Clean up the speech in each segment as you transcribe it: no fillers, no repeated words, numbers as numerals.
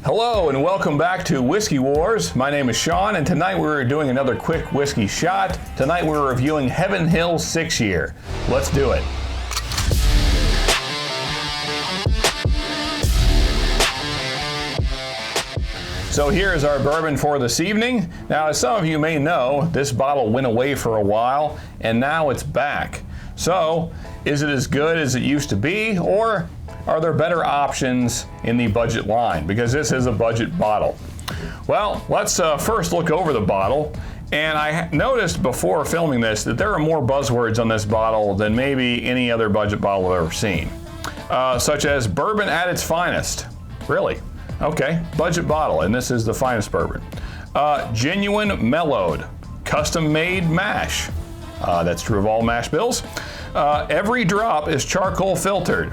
Hello and welcome back to Whiskey Wars. My name is Sean and tonight we're doing another quick whiskey shot. Tonight we're reviewing Heaven Hill 6-Year. Let's do it. So here's our bourbon for this evening. Now, as some of you may know, this bottle went away for a while and now it's back. So, is it as good as it used to be, or are there better options in the budget line? Because this is a budget bottle. Well, let's first look over the bottle. And I noticed before filming this that there are more buzzwords on this bottle than maybe any other budget bottle I've ever seen. Such as bourbon at its finest. Really? Okay, budget bottle, and this is the finest bourbon. Genuine mellowed, custom made mash. That's true of all mash bills. Every drop is charcoal filtered.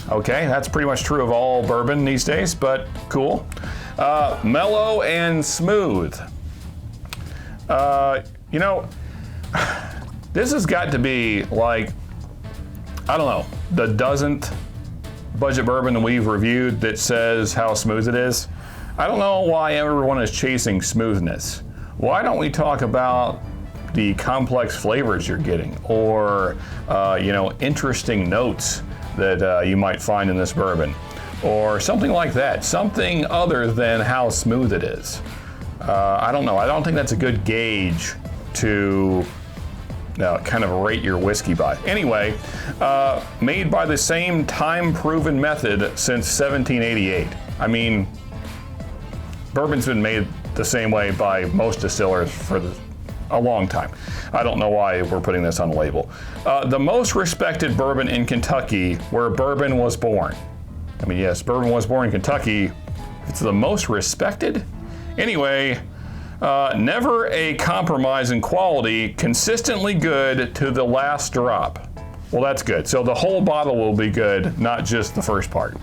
Okay, that's pretty much true of all bourbon these days, but cool. Mellow and smooth. You know, this has got to be like, I don't know, the dozenth budget bourbon that we've reviewed that says how smooth it is. I don't know why everyone is chasing smoothness. Why don't we talk about the complex flavors you're getting, or you know, interesting notes that you might find in this bourbon, or something like that, something other than how smooth it is. I don't know. I don't think that's a good gauge to kind of rate your whiskey by. Anyway, made by the same time-proven method since 1788. I mean, bourbon's been made the same way by most distillers for a long time. I don't know why we're putting this on the label. The most respected bourbon in Kentucky, where bourbon was born. I mean, yes, bourbon was born in Kentucky. It's the most respected? Anyway, never a compromise in quality, consistently good to the last drop. Well, that's good. So the whole bottle will be good, not just the first part.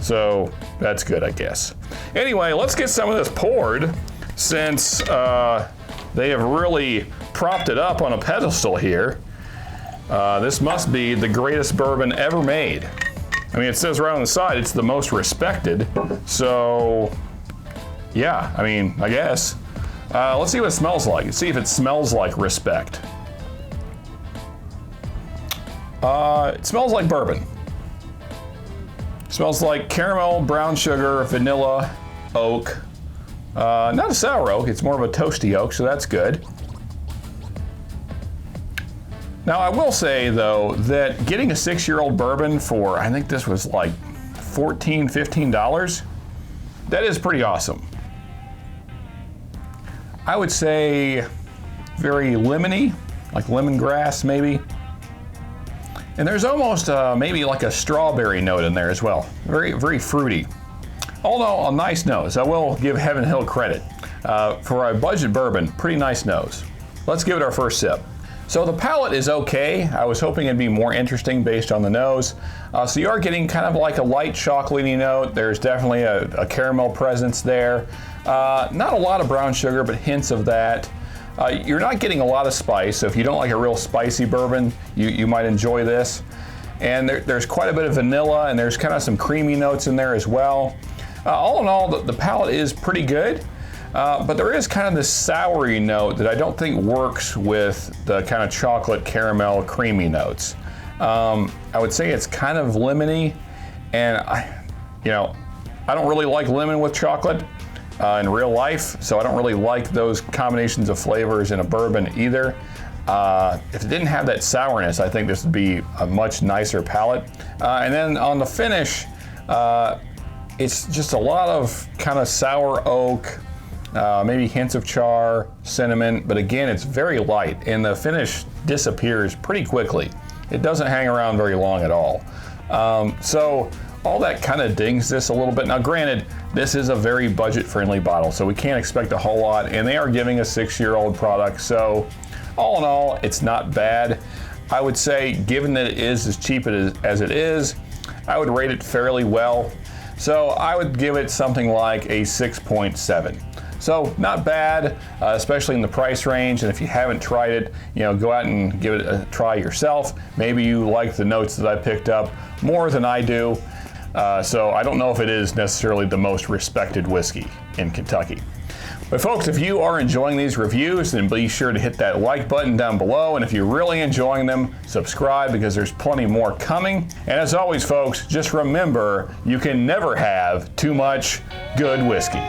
So that's good, I guess. Anyway, let's get some of this poured, since they have really propped it up on a pedestal here. This must be the greatest bourbon ever made. I mean, it says right on the side, it's the most respected. So, yeah, I mean, I guess. Let's see what it smells like. Let's see if it smells like respect. It smells like bourbon. It smells like caramel, brown sugar, vanilla, oak. Not a sour oak, it's more of a toasty oak, so that's good. Now, I will say, though, that getting a 6-year-old bourbon for, I think this was like $14, $15, that is pretty awesome. I would say very lemony, like lemongrass maybe. And there's almost maybe like a strawberry note in there as well. Very, very fruity. Although a nice nose. I will give Heaven Hill credit. For a budget bourbon, pretty nice nose. Let's give it our first sip. So the palate is okay. I was hoping it'd be more interesting based on the nose. So you are getting kind of like a light chocolatey note. There's definitely a caramel presence there. Not a lot of brown sugar, but hints of that. You're not getting a lot of spice, so if you don't like a real spicy bourbon, you might enjoy this. And there's quite a bit of vanilla, and there's kind of some creamy notes in there as well. All in all, the palate is pretty good, but there is kind of this soury note that I don't think works with the kind of chocolate, caramel, creamy notes. I would say it's kind of lemony, and I don't really like lemon with chocolate in real life, so I don't really like those combinations of flavors in a bourbon either. If it didn't have that sourness, I think this would be a much nicer palate. And then on the finish, it's just a lot of kind of sour oak, maybe hints of char, cinnamon, but again, it's very light, and the finish disappears pretty quickly. It doesn't hang around very long at all. So all that kind of dings this a little bit. Now granted, this is a very budget-friendly bottle, so we can't expect a whole lot, and they are giving a 6-year-old product, so all in all, it's not bad. I would say, given that it is as cheap as it is, I would rate it fairly well. So I would give it something like a 6.7. So not bad, especially in the price range. And if you haven't tried it, go out and give it a try yourself. Maybe you like the notes that I picked up more than I do. So I don't know if it is necessarily the most respected whiskey in Kentucky. But folks, if you are enjoying these reviews, then be sure to hit that like button down below. And if you're really enjoying them, subscribe, because there's plenty more coming. And as always, folks, just remember, you can never have too much good whiskey.